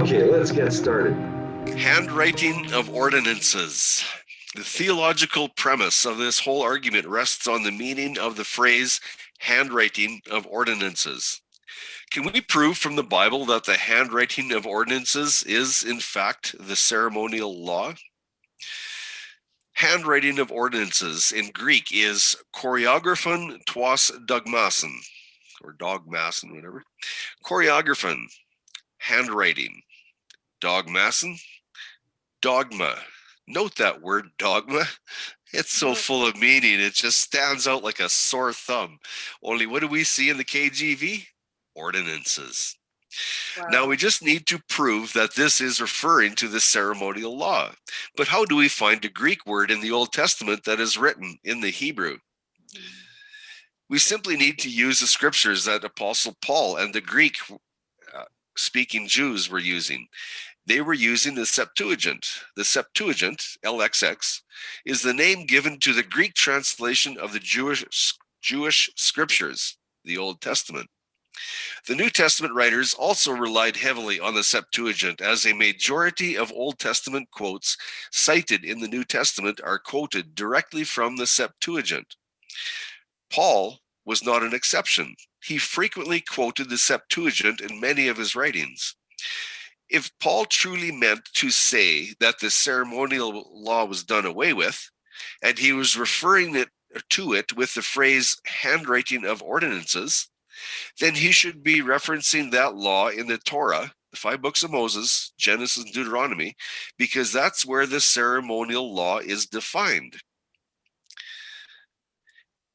Okay, let's get started. Handwriting of Ordinances. The theological premise of this whole argument rests on the meaning of the phrase handwriting of ordinances. Can we prove from the Bible that the handwriting of ordinances is, in fact, the ceremonial law? Handwriting of ordinances in Greek is choreographon tois dogmason, or dogmason, whatever. Choreographon, handwriting. Dogmason, dogma. Note that word, dogma. It's so full of meaning, it just stands out like a sore thumb. Only what do we see in the KJV? Ordinances. Wow. Now we just need to prove that this is referring to the ceremonial law. But how do we find a Greek word in the Old Testament that is written in the Hebrew? We simply need to use the scriptures that Apostle Paul and the Greek speaking Jews were using. They were using the Septuagint. The Septuagint, LXX, is the name given to the Greek translation of the Jewish scriptures, the Old Testament. The New Testament writers also relied heavily on the Septuagint, as a majority of Old Testament quotes cited in the New Testament are quoted directly from the Septuagint. Paul was not an exception. He frequently quoted the Septuagint in many of his writings. If Paul truly meant to say that the ceremonial law was done away with, and he was referring to it with the phrase handwriting of ordinances, then he should be referencing that law in the Torah, the 5 books of Moses, Genesis and Deuteronomy, because that's where the ceremonial law is defined.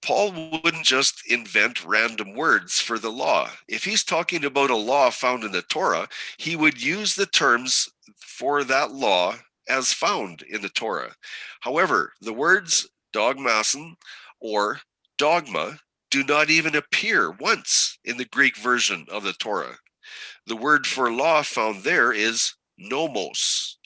Paul wouldn't just invent random words for the law. If he's talking about a law found in the Torah, he would use the terms for that law as found in the Torah. However, the words dogmason or dogma do not even appear once in the Greek version of the Torah. The word for law found there is nomos.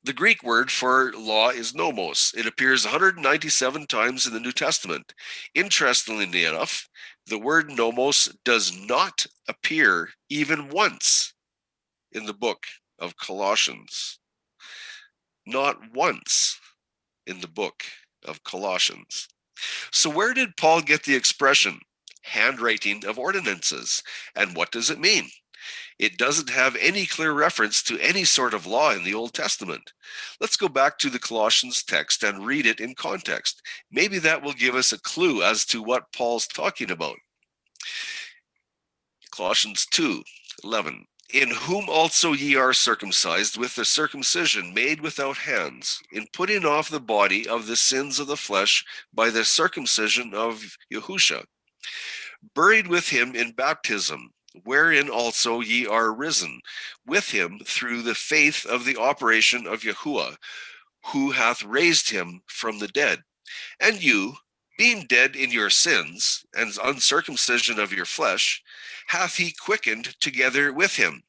The Greek word for law is nomos. It appears 197 times in the New Testament. Interestingly enough, the word nomos does not appear even once in the book of Colossians. Not once in the book of Colossians. So where did Paul get the expression handwriting of ordinances, and what does it mean? It doesn't have any clear reference to any sort of law in the Old Testament. Let's go back to the Colossians text and read it in context. Maybe that will give us a clue as to what Paul's talking about. Colossians 2:11. In whom also ye are circumcised with the circumcision made without hands, in putting off the body of the sins of the flesh by the circumcision of Yahusha, buried with him in baptism, wherein also ye are risen with him through the faith of the operation of Yahuwah, who hath raised him from the dead. And you, being dead in your sins and uncircumcision of your flesh, hath he quickened together with him.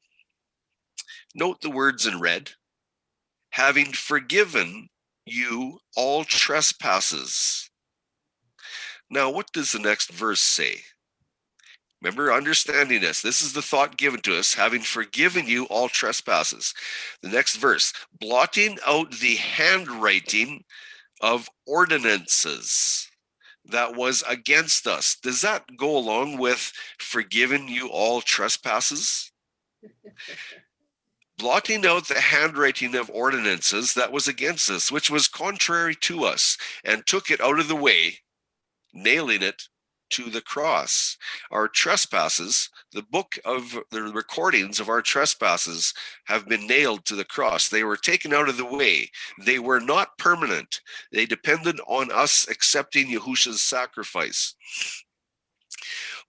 Note the words in red. Having forgiven you all trespasses. Now, what does the next verse say? Remember, understanding this. This is the thought given to us, having forgiven you all trespasses. The next verse, blotting out the handwriting of ordinances that was against us. Does that go along with forgiven you all trespasses? Blotting out the handwriting of ordinances that was against us, which was contrary to us, and took it out of the way, nailing it to the cross. Our trespasses, the book of the recordings of our trespasses have been nailed to the cross. They were taken out of the way. They were not permanent. They depended on us accepting Yahusha's sacrifice.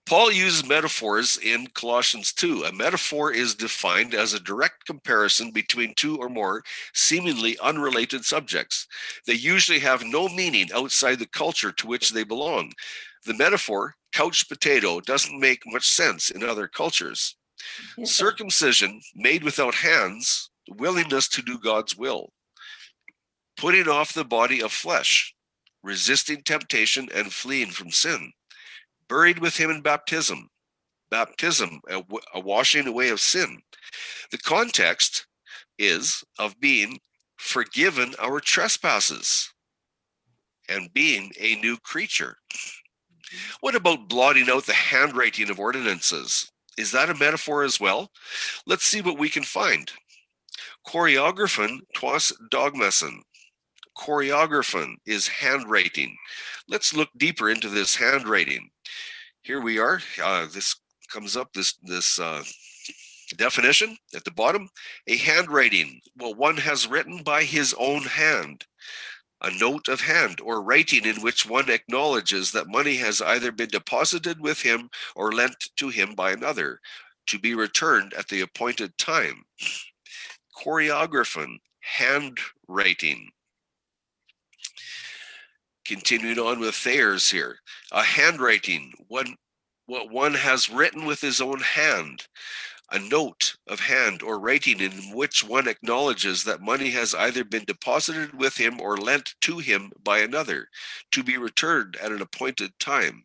Paul uses metaphors in Colossians 2. A metaphor is defined as a direct comparison between two or more seemingly unrelated subjects. They usually have no meaning outside the culture to which they belong. The metaphor, couch potato, doesn't make much sense in other cultures. Circumcision, made without hands, willingness to do God's will. Putting off the body of flesh, resisting temptation and fleeing from sin. Buried with him in baptism, baptism, a washing away of sin. The context is of being forgiven our trespasses and being a new creature. What about blotting out the handwriting of ordinances? Is that a metaphor as well? Let's see what we can find. Choreographen twas dogmason. Choreographen is handwriting. Let's look deeper into this handwriting. Here we are. This comes up, this definition at the bottom. A handwriting, what one has written by his own hand. A note of hand or writing in which one acknowledges that money has either been deposited with him or lent to him by another, to be returned at the appointed time. Choreographen, handwriting. Continuing on with Thayer's here. A handwriting, what one has written with his own hand. A note of hand or writing in which one acknowledges that money has either been deposited with him or lent to him by another, to be returned at an appointed time.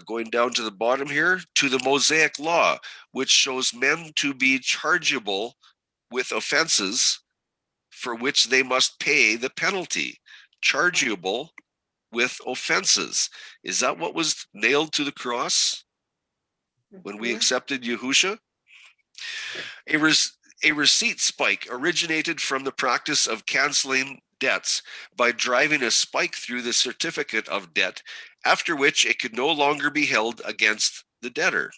Going down to the bottom here, to the Mosaic law, which shows men to be chargeable with offenses for which they must pay the penalty. Chargeable with offenses. Is that what was nailed to the cross when we accepted Yahusha? A receipt spike originated from the practice of canceling debts by driving a spike through the certificate of debt, after which it could no longer be held against the debtor.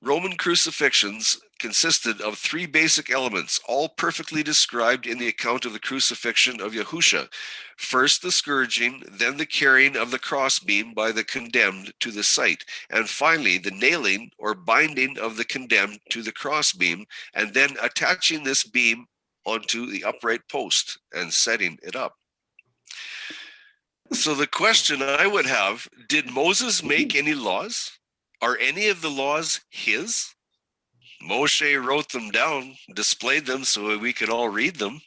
Roman crucifixions consisted of three basic elements, all perfectly described in the account of the crucifixion of Yahusha. First, the scourging, then the carrying of the crossbeam by the condemned to the site, and finally, the nailing or binding of the condemned to the crossbeam, and then attaching this beam onto the upright post and setting it up. So the question I would have, did Moses make any laws? Are any of the laws his? Moshe wrote them down, displayed them so we could all read them.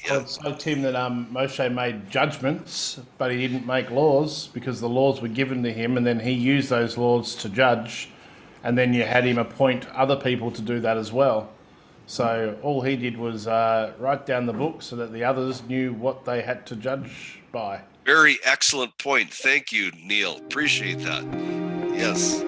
Well, it's so, Tim, that Moshe made judgments, but he didn't make laws because the laws were given to him, and then he used those laws to judge, and then you had him appoint other people to do that as well. So all he did was write down the book so that the others knew what they had to judge by. Very excellent point. Thank you, Neil. Appreciate that. Yes.